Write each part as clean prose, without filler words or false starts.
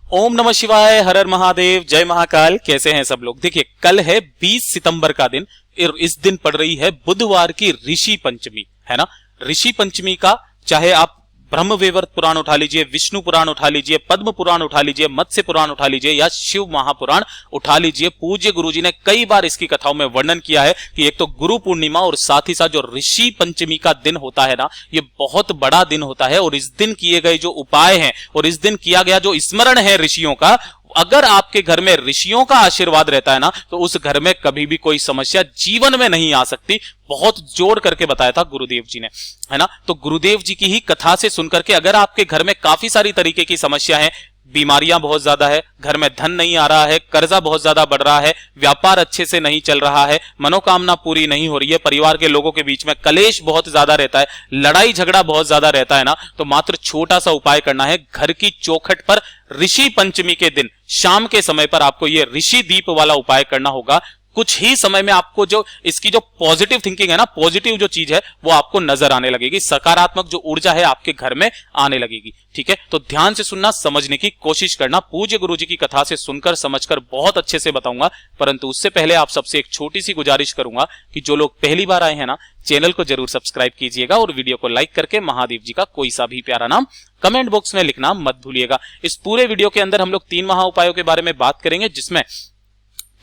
ओम नमः शिवाय, हर हर महादेव, जय महाकाल। कैसे हैं सब लोग। देखिए, कल है 20 सितंबर का दिन। इस दिन पड़ रही है बुधवार की ऋषि पंचमी, है ना। ऋषि पंचमी का चाहे आप ब्रह्मवैवर्त पुराण उठा लीजिए, विष्णु पुराण उठा लीजिए, पद्म पुराण उठा लीजिए, मत्स्य पुराण उठा लीजिए या शिव महापुराण उठा लीजिए, पूज्य गुरुजी ने कई बार इसकी कथाओं में वर्णन किया है कि एक तो गुरु पूर्णिमा और साथ ही साथ जो ऋषि पंचमी का दिन होता है ना, ये बहुत बड़ा दिन होता है। और इस दिन किए गए जो उपाय हैं और इस दिन किया गया जो स्मरण है ऋषियों का, अगर आपके घर में ऋषियों का आशीर्वाद रहता है ना, तो उस घर में कभी भी कोई समस्या जीवन में नहीं आ सकती। बहुत जोड़ करके बताया था गुरुदेव जी ने, है ना। तो गुरुदेव जी की ही कथा से सुनकर के अगर आपके घर में काफी सारी तरीके की समस्या है, बीमारियां बहुत ज्यादा है, घर में धन नहीं आ रहा है, कर्जा बहुत ज्यादा बढ़ रहा है, व्यापार अच्छे से नहीं चल रहा है, मनोकामना पूरी नहीं हो रही है, परिवार के लोगों के बीच में कलेश बहुत ज्यादा रहता है, लड़ाई झगड़ा बहुत ज्यादा रहता है ना, तो मात्र छोटा सा उपाय करना है। घर की चौखट पर ऋषि पंचमी के दिन शाम के समय पर आपको यह ऋषि दीप वाला उपाय करना होगा। कुछ ही समय में आपको जो इसकी जो पॉजिटिव थिंकिंग है ना, पॉजिटिव जो चीज है वो आपको नजर आने लगेगी, सकारात्मक जो ऊर्जा है आपके घर में आने लगेगी। ठीक है, तो ध्यान से सुनना, समझने की कोशिश करना। पूज्य गुरुजी की कथा से सुनकर समझकर बहुत अच्छे से बताऊंगा, परंतु उससे पहले आप सबसे एक छोटी सी गुजारिश करूंगा कि जो लोग पहली बार आए हैं ना, चैनल को जरूर सब्सक्राइब कीजिएगा और वीडियो को लाइक करके महादेव जी का कोई सा भी प्यारा नाम कमेंट बॉक्स में लिखना मत भूलिएगा। इस पूरे वीडियो के अंदर हम लोग 3 महा उपायों के बारे में बात करेंगे, जिसमें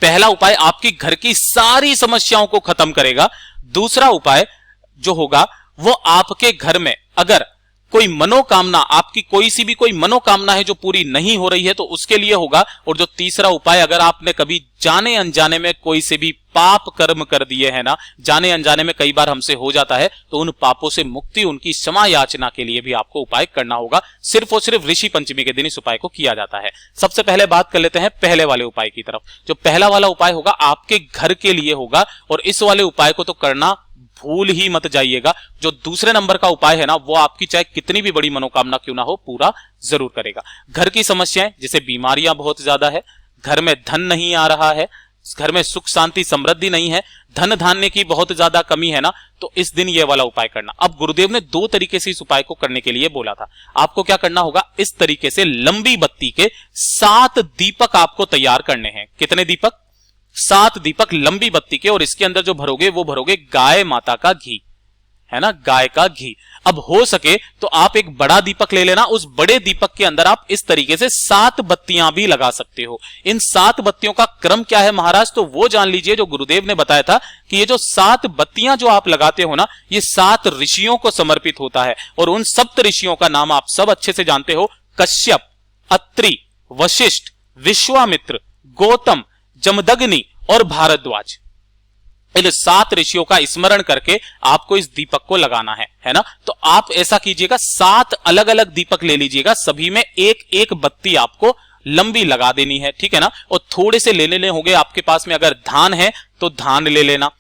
पहला उपाय आपकी घर की सारी समस्याओं को खत्म करेगा। दूसरा उपाय जो होगा वो आपके घर में अगर कोई मनोकामना, आपकी कोई सी भी कोई मनोकामना है जो पूरी नहीं हो रही है, तो उसके लिए होगा। और जो तीसरा उपाय, अगर आपने कभी जाने अनजाने में कोई से भी पाप कर्म कर दिए हैं ना, जाने अनजाने में कई बार हमसे हो जाता है, तो उन पापों से मुक्ति, उनकी क्षमा याचना के लिए भी आपको उपाय करना होगा। सिर्फ और सिर्फ ऋषि पंचमी के दिन इस उपाय को किया जाता है। सबसे पहले बात कर लेते हैं पहले वाले उपाय की तरफ। जो पहला वाला उपाय होगा आपके घर के लिए होगा, और इस वाले उपाय को तो करना भूल ही मत जाइएगा। जो दूसरे नंबर का उपाय है ना, वो आपकी चाहे कितनी भी बड़ी मनोकामना क्यों ना हो, पूरा जरूर करेगा। घर की समस्याएं, जैसे बीमारियां बहुत ज्यादा है, घर में धन नहीं आ रहा है, घर में सुख शांति समृद्धि नहीं है, धन धान्य की बहुत ज्यादा कमी है ना, तो इस दिन ये वाला उपाय करना। अब गुरुदेव ने 2 तरीके से इस उपाय को करने के लिए बोला था। आपको क्या करना होगा, इस तरीके से लंबी बत्ती के 7 दीपक आपको तैयार करने हैं। कितने दीपक? 7 दीपक लंबी बत्ती के, और इसके अंदर जो भरोगे वो भरोगे गाय माता का घी, है ना, गाय का घी। अब हो सके तो आप एक बड़ा दीपक ले लेना, उस बड़े दीपक के अंदर आप इस तरीके से 7 बत्तियां भी लगा सकते हो। इन 7 बत्तियों का क्रम क्या है महाराज, तो वो जान लीजिए जो गुरुदेव ने बताया था कि ये जो 7 बत्तियां जो आप लगाते हो ना, ये 7 ऋषियों को समर्पित होता है। और उन 7 ऋषियों का नाम आप सब अच्छे से जानते हो, कश्यप, अत्रि, वशिष्ठ, विश्वामित्र, गौतम, जमदग्नि और भारद्वाज। इन 7 ऋषियों का स्मरण करके आपको इस दीपक को लगाना है ना। तो आप ऐसा कीजिएगा, 7 अलग अलग दीपक ले लीजिएगा, सभी में एक एक बत्ती आपको लंबी लगा देनी है, ठीक है ना। और थोड़े से ले लेने होंगे आपके पास में, अगर धान है तो धान ले लेना,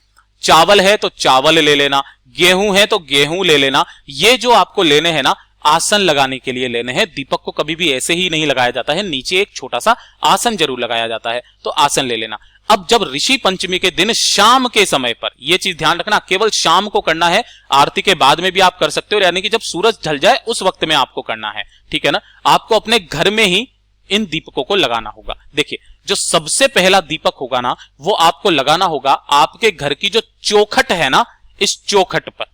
चावल है तो चावल ले लेना, गेहूं है तो गेहूं ले लेना। ये जो आपको लेने हैं ना, आसन लगाने के लिए लेने हैं। दीपक को कभी भी ऐसे ही नहीं लगाया जाता है, नीचे एक छोटा सा आसन जरूर लगाया जाता है, तो आसन ले लेना। अब जब ऋषि पंचमी के दिन शाम के समय पर, यह चीज ध्यान रखना, केवल शाम को करना है, आरती के बाद में भी आप कर सकते हो, यानी कि जब सूरज ढल जाए उस वक्त में आपको करना है, ठीक है ना। आपको अपने घर में ही इन दीपकों को लगाना होगा। देखिए, जो सबसे पहला दीपक होगा ना, वो आपको लगाना होगा आपके घर की जो चौखट है ना, इस चौखट पर।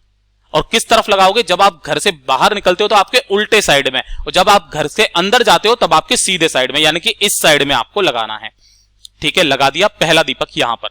और किस तरफ लगाओगे, जब आप घर से बाहर निकलते हो तो आपके उल्टे साइड में, और जब आप घर से अंदर जाते हो तब आपके सीधे साइड में, यानी कि इस साइड में आपको लगाना है। ठीक है, लगा दिया पहला दीपक यहां पर।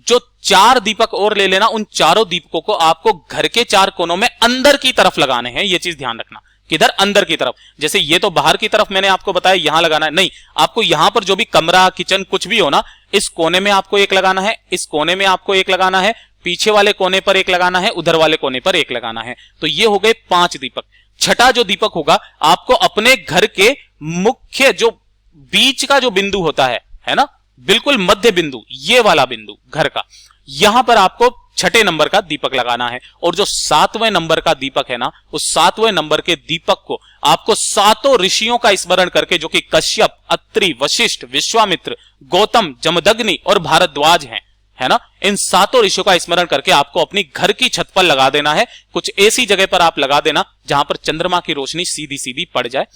जो 4 दीपक और ले लेना, उन चारों दीपकों को आपको घर के 4 कोनों में अंदर की तरफ लगाने हैं। यह चीज ध्यान रखना, किधर? अंदर की तरफ। जैसे ये तो बाहर की तरफ मैंने आपको बताया यहां लगाना है, नहीं, आपको यहां पर जो भी कमरा, किचन कुछ भी हो ना, इस कोने में आपको एक लगाना है, इस कोने में आपको एक लगाना है, पीछे वाले कोने पर एक लगाना है, उधर वाले कोने पर एक लगाना है। तो ये हो गए 5 दीपक। छठा जो दीपक होगा, आपको अपने घर के मुख्य जो बीच का जो बिंदु होता है ना, बिल्कुल मध्य बिंदु, ये वाला बिंदु घर का, यहां पर आपको 6ठे नंबर का दीपक लगाना है। और जो 7वें नंबर का दीपक है ना, उस 7वें नंबर के दीपक को आपको 7 ऋषियों का स्मरण करके, जो कि कश्यप, अत्रि, वशिष्ठ, विश्वामित्र, गौतम, जमदग्नि और भारद्वाज हैं, है ना, इन 7 ऋषियों का स्मरण करके आपको अपनी घर की छत पर लगा देना है। कुछ ऐसी जगह पर आप लगा देना जहां पर चंद्रमा की रोशनी सीधी सीधी पड़ जाए।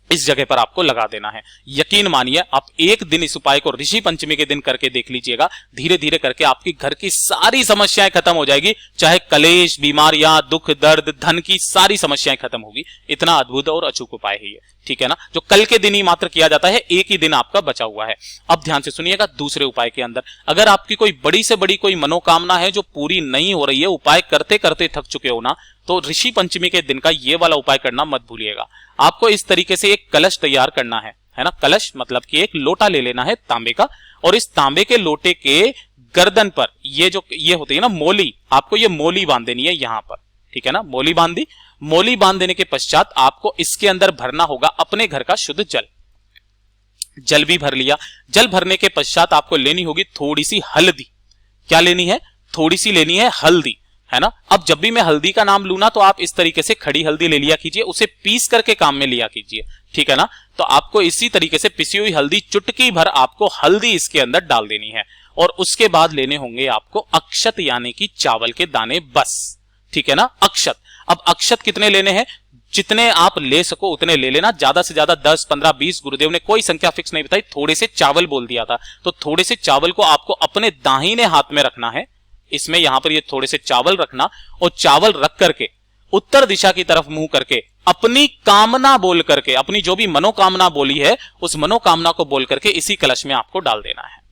इस जगह पर आपको लगा देना है। यकीन मानिए आप एक दिन इस उपाय को ऋषि पंचमी के दिन करके देख लीजिएगा, धीरे धीरे करके आपकी घर की सारी समस्याएं खत्म हो जाएगी, चाहे कलेश, बीमारियां, दुख, दर्द, धन की सारी समस्याएं खत्म होगी। इतना अद्भुत और अचूक उपाय है ये, ठीक है ना, जो कल के दिन ही मात्र किया जाता है, एक ही दिन आपका बचा हुआ है। अब ध्यान से सुनिएगा, दूसरे उपाय के अंदर अगर आपकी कोई बड़ी से बड़ी कोई मनोकामना है जो पूरी नहीं हो रही है, उपाय करते करते थक चुके हो ना, तो ऋषि पंचमी के दिन का ये वाला उपाय करना मत भूलिएगा। आपको इस तरीके से एक कलश तैयार करना है ना, कलश मतलब कि एक लोटा ले लेना है तांबे का, और इस तांबे के लोटे के गर्दन पर ये होती है ना मोली, आपको ये मोली बांध देनी है यहां पर, ठीक है ना। मोली बांध दी, मोली बांध देने के पश्चात आपको इसके अंदर भरना होगा अपने घर का शुद्ध जल। जल भी भर लिया, जल भरने के पश्चात आपको लेनी होगी थोड़ी सी हल्दी। क्या लेनी है? थोड़ी सी लेनी है हल्दी, है ना। अब जब भी मैं हल्दी का नाम लूँ ना, तो आप इस तरीके से खड़ी हल्दी ले लिया कीजिए, उसे पीस करके काम में लिया कीजिए, ठीक है ना। तो आपको इसी तरीके से पिसी हुई हल्दी, चुटकी भर आपको हल्दी इसके अंदर डाल देनी है, और उसके बाद लेने होंगे आपको अक्षत यानी कि चावल के दाने, बस, ठीक है ना, अक्षत। अब अक्षत कितने लेने हैं? जितने आप ले सको उतने ले लेना, ज्यादा से ज्यादा 10, 15, 20, गुरुदेव ने कोई संख्या फिक्स नहीं बताई, थोड़े से चावल बोल दिया था, तो थोड़े से चावल को आपको अपने दाहिने हाथ में रखना है। इसमें यहां पर ये थोड़े से चावल रखना, और चावल रख करके उत्तर दिशा की तरफ मुंह करके अपनी कामना बोल करके, अपनी जो भी मनोकामना बोली है उस मनोकामना को बोल करके इसी कलश में आपको डाल देना है।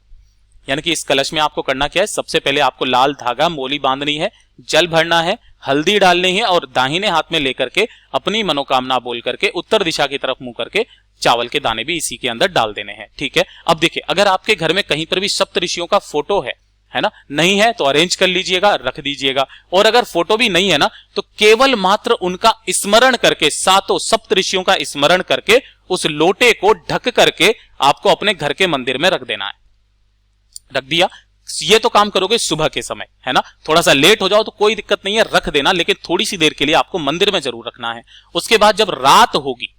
यानी कि इस कलश में आपको करना क्या है? सबसे पहले आपको लाल धागा मोली बांधनी है, जल भरना है, हल्दी डालनी है, और दाहिने हाथ में लेकर के अपनी मनोकामना बोल करके उत्तर दिशा की तरफ मुंह करके चावल के दाने भी इसी के अंदर डाल देने हैं, ठीक है। अब देखिए, अगर आपके घर में कहीं पर भी सप्त ऋषियों का फोटो है ना, नहीं है तो अरेंज कर लीजिएगा, रख दीजिएगा, और अगर फोटो भी नहीं है ना, तो केवल मात्र उनका स्मरण करके, सातों सप्त ऋषियों का स्मरण करके उस लोटे को ढक करके आपको अपने घर के मंदिर में रख देना है। रख दिया, ये तो काम करोगे सुबह के समय, है ना। थोड़ा सा लेट हो जाओ तो कोई दिक्कत नहीं है, रख देना, लेकिन थोड़ी सी देर के लिए आपको मंदिर में जरूर रखना है। उसके बाद जब रात होगी,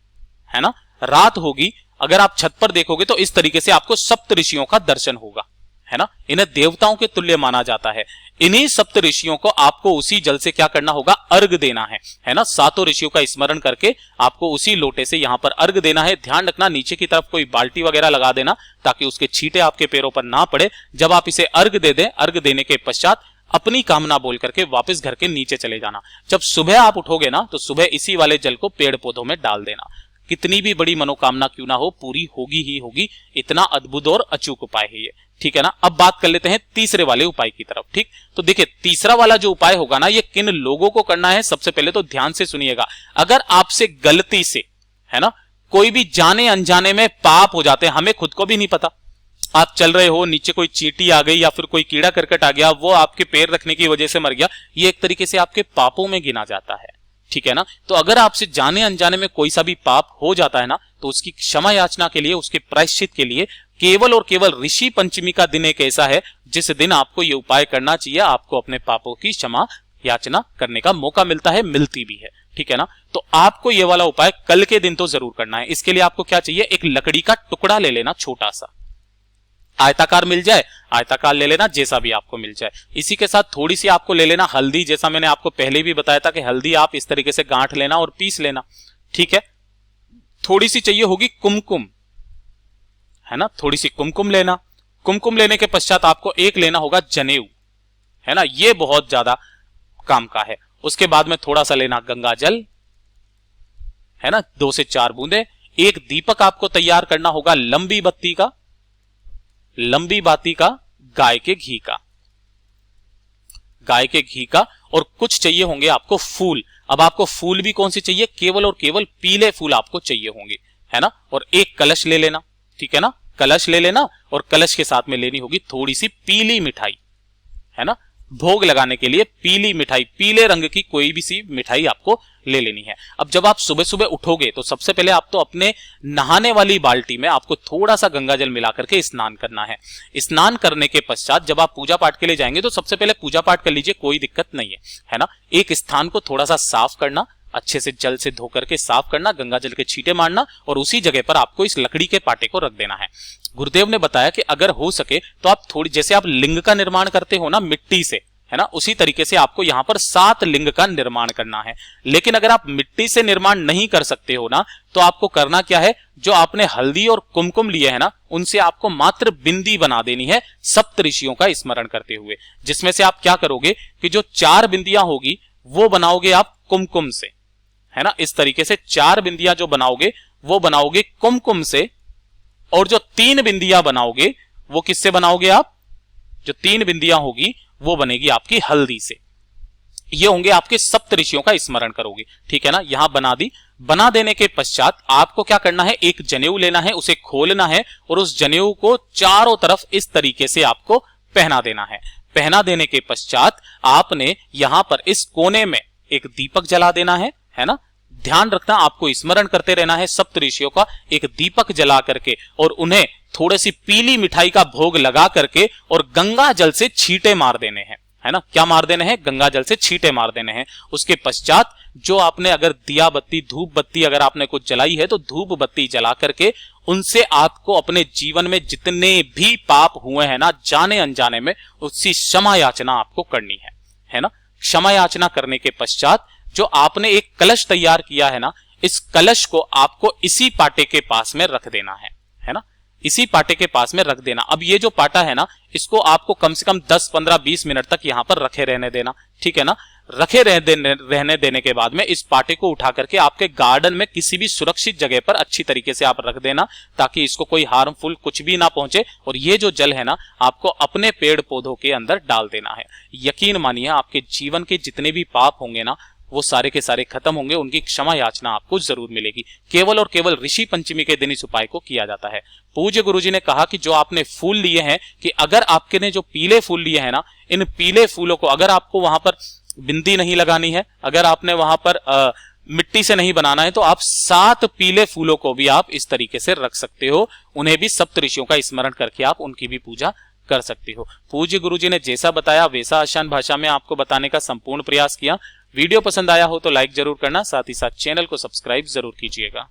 है ना, रात होगी, अगर आप छत पर देखोगे तो इस तरीके से आपको सप्त ऋषियों का दर्शन होगा, है ना। इन्हें देवताओं के तुल्य माना जाता है। इन्हीं सप्त ऋषियों को आपको उसी जल से क्या करना होगा? अर्घ देना है ना। सातों ऋषियों का स्मरण करके आपको उसी लोटे से यहां पर अर्घ देना है। ध्यान रखना, नीचे की तरफ कोई बाल्टी वगैरह लगा देना ताकि उसके छींटे आपके पैरों पर ना पड़े। जब आप इसे अर्घ दे दें, अर्घ देने के पश्चात अपनी कामना बोल करके वापस घर के नीचे चले जाना। जब सुबह आप उठोगे ना, तो सुबह इसी वाले जल को पेड़ पौधों में डाल देना। कितनी भी बड़ी मनोकामना क्यों ना हो, पूरी होगी ही होगी। इतना अद्भुत और अचूक उपाय है ये, ठीक है ना। अब बात कर लेते हैं तीसरे वाले उपाय की तरफ, ठीक। तो देखिए, तीसरा वाला जो उपाय होगा ना, ये किन लोगों को करना है, सबसे पहले तो ध्यान से सुनिएगा। अगर आपसे गलती से, है ना, कोई भी जाने अनजाने में पाप हो जाते हैं, हमें खुद को भी नहीं पता, आप चल रहे हो, नीचे कोई चींटी आ गई या फिर कोई कीड़ा करकट आ गया, वो आपके पैर रखने की वजह से मर गया, ये एक तरीके से आपके पापों में गिना जाता है, ठीक है ना। तो अगर आपसे जाने अनजाने में कोई सा भी पाप हो जाता है ना, तो उसकी क्षमा याचना के लिए, उसके प्रायश्चित के लिए केवल और केवल ऋषि पंचमी का दिन एक ऐसा है जिस दिन आपको ये उपाय करना चाहिए। आपको अपने पापों की क्षमा याचना करने का मौका मिलता है, मिलती भी है, ठीक है ना। तो आपको ये वाला उपाय कल के दिन तो जरूर करना है। इसके लिए आपको क्या चाहिए? एक लकड़ी का टुकड़ा ले लेना, छोटा सा, आयताकार मिल जाए, आयताकार ले लेना, जैसा भी आपको मिल जाए। इसी के साथ थोड़ी सी आपको ले लेना हल्दी, जैसा मैंने आपको पहले भी बताया था कि हल्दी आप इस तरीके से गांठ लेना और पीस लेना, ठीक है। थोड़ी सी चाहिए होगी कुमकुम, है ना, थोड़ी सी कुमकुम लेना। कुमकुम लेने के पश्चात आपको एक लेना होगा जनेऊ, है ना, ये बहुत ज्यादा काम का है। उसके बाद में थोड़ा सा लेना गंगा जल, है ना, 2 से 4 बूंदे। एक दीपक आपको तैयार करना होगा लंबी बत्ती का, लंबी बाती का, गाय के घी का, गाय के घी का। और कुछ चाहिए होंगे आपको फूल। अब आपको फूल भी कौन से चाहिए? केवल और केवल पीले फूल आपको चाहिए होंगे, है ना। और एक कलश ले लेना, ठीक है ना, कलश ले लेना, और कलश के साथ में लेनी होगी थोड़ी सी पीली मिठाई, है ना। भोग लगाने के लिए पीली मिठाई, पीले रंग की कोई भी सी मिठाई आपको ले लेनी है। अब जब आप सुबह सुबह उठोगे तो सबसे पहले आप तो अपने नहाने वाली बाल्टी में आपको थोड़ा सा गंगा जल मिला करके स्नान करना है। स्नान करने के पश्चात जब आप पूजा पाठ के लिए जाएंगे तो सबसे पहले पूजा पाठ कर लीजिए, कोई दिक्कत नहीं है ना। एक स्थान को थोड़ा सा साफ करना, अच्छे से जल से धो करके साफ करना, गंगा जल के छींटे मारना, और उसी जगह पर आपको इस लकड़ी के पाटे को रख देना है। गुरुदेव ने बताया कि अगर हो सके तो आप थोड़ी, जैसे आप लिंग का निर्माण करते हो ना मिट्टी से, है ना, उसी तरीके से आपको यहां पर 7 लिंग का निर्माण करना है। लेकिन अगर आप मिट्टी से निर्माण नहीं कर सकते हो ना, तो आपको करना क्या है, जो आपने हल्दी और कुमकुम लिए है ना, उनसे आपको मात्र बिंदी बना देनी है सप्त ऋषियों का स्मरण करते हुए। जिसमें से आप क्या करोगे कि जो 4 बिंदियां होगी वो बनाओगे आप कुमकुम से, है ना, इस तरीके से 4 बिंदियां जो बनाओगे वो बनाओगे कुमकुम से, और जो 3 बिंदियां बनाओगे वो किससे बनाओगे आप, जो 3 बिंदियां होगी वो बनेगी आपकी हल्दी से। ये होंगे आपके सप्त ऋषियों का स्मरण करोगे, ठीक है ना। यहां बना दी, बना देने के पश्चात आपको क्या करना है, एक जनेऊ लेना है, उसे खोलना है और उस जनेऊ को चारों तरफ इस तरीके से आपको पहना देना है। पहना देने के पश्चात आपने यहां पर इस कोने में एक दीपक जला देना है ना। ध्यान रखना, आपको स्मरण करते रहना है सप्त ऋषियों का, एक दीपक जला करके और उन्हें थोड़ी सी पीली मिठाई का भोग लगा करके और गंगा जल से छींटे मार देने हैं, है ना। क्या मार देने हैं, गंगा जल से छींटे मार देने हैं। उसके पश्चात जो आपने अगर दिया बत्ती, धूप बत्ती अगर आपने कुछ जलाई है तो धूप बत्ती जला करके उनसे आपको अपने जीवन में जितने भी पाप हुए हैं ना जाने अनजाने में, उसकी क्षमा याचना आपको करनी है ना। क्षमा याचना करने के पश्चात जो आपने एक कलश तैयार किया है ना, इस कलश को आपको इसी पाटे के पास में रख देना है ना, इसी पाटे के पास में रख देना। अब ये जो पाटा है ना, इसको आपको कम से कम 10, 15, 20 मिनट तक यहां पर रखे रहने देना, ठीक है ना। रखे रहने देने के बाद में इस पाटे को उठा करके आपके गार्डन में किसी भी सुरक्षित जगह पर अच्छी तरीके से आप रख देना, ताकि इसको कोई हार्मफुल कुछ भी ना पहुंचे। और ये जो जल है ना, आपको अपने पेड़ पौधों के अंदर डाल देना है। यकीन मानिए आपके जीवन के जितने भी पाप होंगे ना, वो सारे के सारे खत्म होंगे, उनकी क्षमा याचना आपको जरूर मिलेगी। केवल और केवल ऋषि पंचमी के दिन इस उपाय को किया जाता है। पूज्य गुरुजी ने कहा कि जो आपने फूल लिए हैं, कि अगर आपके ने जो पीले फूल लिए हैं ना, इन पीले फूलों को अगर आपको वहां पर बिंदी नहीं लगानी है, अगर आपने वहां पर मिट्टी से नहीं बनाना है, तो आप 7 पीले फूलों को भी आप इस तरीके से रख सकते हो। उन्हें भी सप्त ऋषियों का स्मरण करके आप उनकी भी पूजा कर सकते हो। पूज्य गुरुजी ने जैसा बताया वैसा आसान भाषा में आपको बताने का संपूर्ण प्रयास किया। वीडियो पसंद आया हो तो लाइक जरूर करना, साथ ही साथ चैनल को सब्सक्राइब जरूर कीजिएगा।